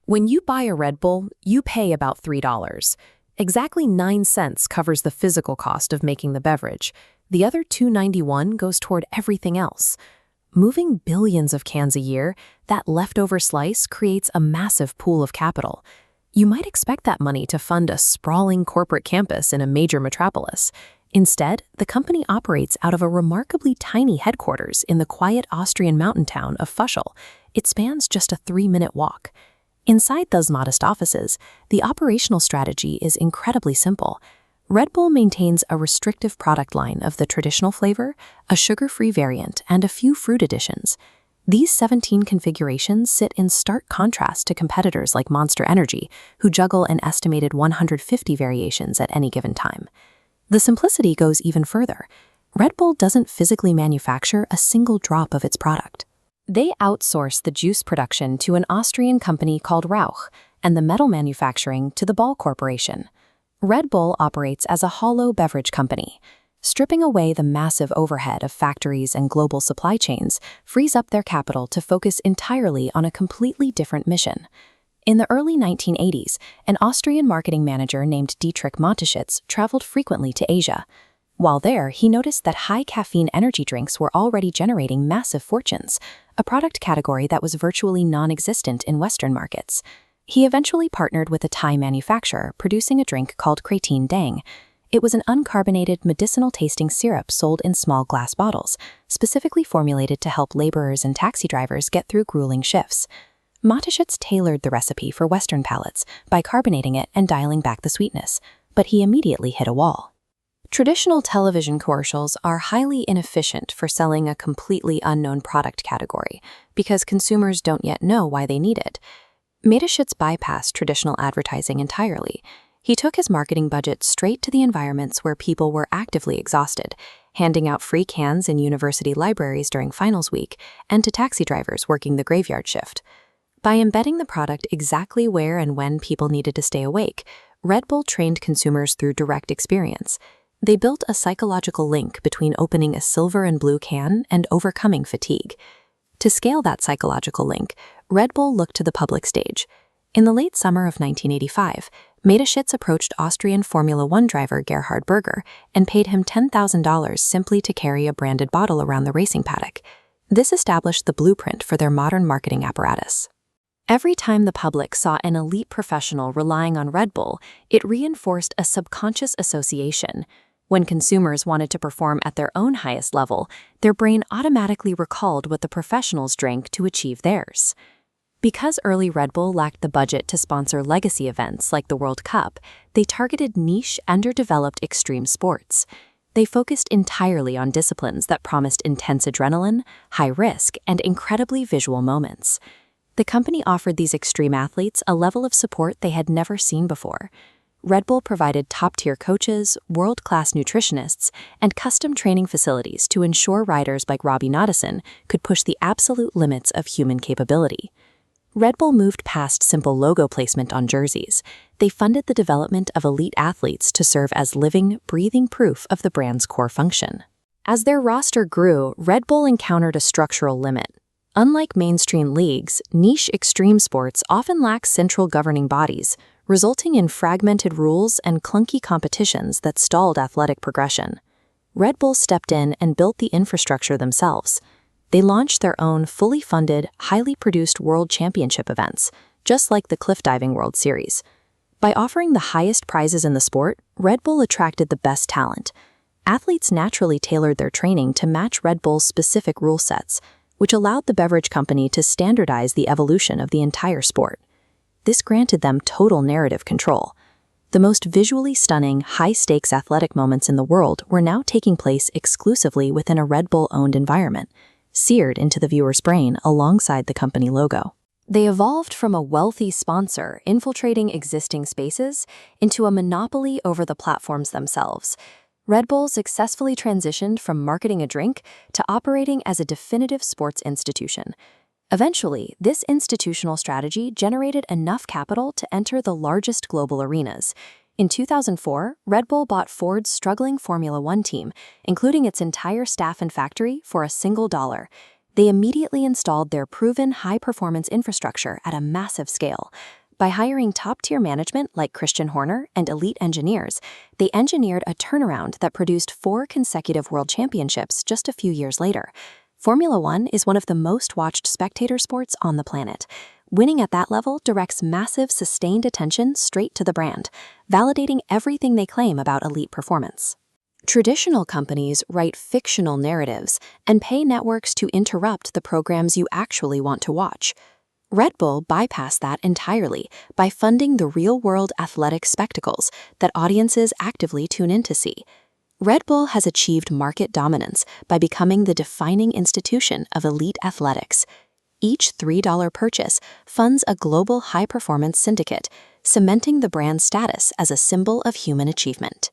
When you buy a Red Bull, you pay about $3. Exactly 9 cents covers the physical cost of making the beverage. The other $2.91 goes toward everything else. Moving billions of cans a year, that leftover slice creates a massive pool of capital. You might expect that money to fund a sprawling corporate campus in a major metropolis. Instead, the company operates out of a remarkably tiny headquarters in the quiet Austrian mountain town of Fuschl. It spans just a 3-minute walk. Inside those modest offices, the operational strategy is incredibly simple. Red Bull maintains a restrictive product line of the traditional flavor, a sugar-free variant, and a few fruit additions. These 17 configurations sit in stark contrast to competitors like Monster Energy, who juggle an estimated 150 variations at any given time. The simplicity goes even further. Red Bull doesn't physically manufacture a single drop of its product. They outsource the juice production to an Austrian company called Rauch and the metal manufacturing to the Ball Corporation. Red Bull operates as a hollow beverage company. Stripping away the massive overhead of factories and global supply chains frees up their capital to focus entirely on a completely different mission. In the early 1980s, an Austrian marketing manager named Dietrich Mateschitz traveled frequently to Asia. While there, he noticed that high-caffeine energy drinks were already generating massive fortunes, a product category that was virtually non-existent in Western markets. He eventually partnered with a Thai manufacturer producing a drink called Kratin Dang. It was an uncarbonated, medicinal-tasting syrup sold in small glass bottles, specifically formulated to help laborers and taxi drivers get through grueling shifts. Mateschitz tailored the recipe for Western palates by carbonating it and dialing back the sweetness, but he immediately hit a wall. Traditional television commercials are highly inefficient for selling a completely unknown product category because consumers don't yet know why they need it. Mateschitz bypassed traditional advertising entirely. He took his marketing budget straight to the environments where people were actively exhausted, handing out free cans in university libraries during finals week and to taxi drivers working the graveyard shift. By embedding the product exactly where and when people needed to stay awake, Red Bull trained consumers through direct experience. They built a psychological link between opening a silver and blue can and overcoming fatigue. To scale that psychological link, Red Bull looked to the public stage. In the late summer of 1985, Mateschitz approached Austrian Formula One driver Gerhard Berger and paid him $10,000 simply to carry a branded bottle around the racing paddock. This established the blueprint for their modern marketing apparatus. Every time the public saw an elite professional relying on Red Bull, it reinforced a subconscious association. When consumers wanted to perform at their own highest level, their brain automatically recalled what the professionals drank to achieve theirs. Because early Red Bull lacked the budget to sponsor legacy events like the World Cup, they targeted niche, underdeveloped extreme sports. They focused entirely on disciplines that promised intense adrenaline, high risk, and incredibly visual moments. The company offered these extreme athletes a level of support they had never seen before. Red Bull provided top-tier coaches, world-class nutritionists, and custom training facilities to ensure riders like Robbie Nodison could push the absolute limits of human capability. Red Bull moved past simple logo placement on jerseys. They funded the development of elite athletes to serve as living, breathing proof of the brand's core function. As their roster grew, Red Bull encountered a structural limit. Unlike mainstream leagues, niche extreme sports often lack central governing bodies, resulting in fragmented rules and clunky competitions that stalled athletic progression. Red Bull stepped in and built the infrastructure themselves. They launched their own fully funded, highly produced World Championship events, just like the Cliff Diving World Series. By offering the highest prizes in the sport, Red Bull attracted the best talent. Athletes naturally tailored their training to match Red Bull's specific rule sets, which allowed the beverage company to standardize the evolution of the entire sport. This granted them total narrative control. The most visually stunning, high-stakes athletic moments in the world were now taking place exclusively within a Red Bull-owned environment, seared into the viewer's brain alongside the company logo. They evolved from a wealthy sponsor infiltrating existing spaces into a monopoly over the platforms themselves. Red Bull successfully transitioned from marketing a drink to operating as a definitive sports institution. Eventually, this institutional strategy generated enough capital to enter the largest global arenas. In 2004, Red Bull bought Ford's struggling Formula One team, including its entire staff and factory, for a single dollar. They immediately installed their proven high-performance infrastructure at a massive scale. By hiring top-tier management like Christian Horner and elite engineers, they engineered a turnaround that produced 4 consecutive world championships just a few years later. Formula One is one of the most watched spectator sports on the planet. Winning at that level directs massive, sustained attention straight to the brand, validating everything they claim about elite performance. Traditional companies write fictional narratives and pay networks to interrupt the programs you actually want to watch. Red Bull bypassed that entirely by funding the real-world athletic spectacles that audiences actively tune in to see. Red Bull has achieved market dominance by becoming the defining institution of elite athletics. Each $3 purchase funds a global high-performance syndicate, cementing the brand's status as a symbol of human achievement.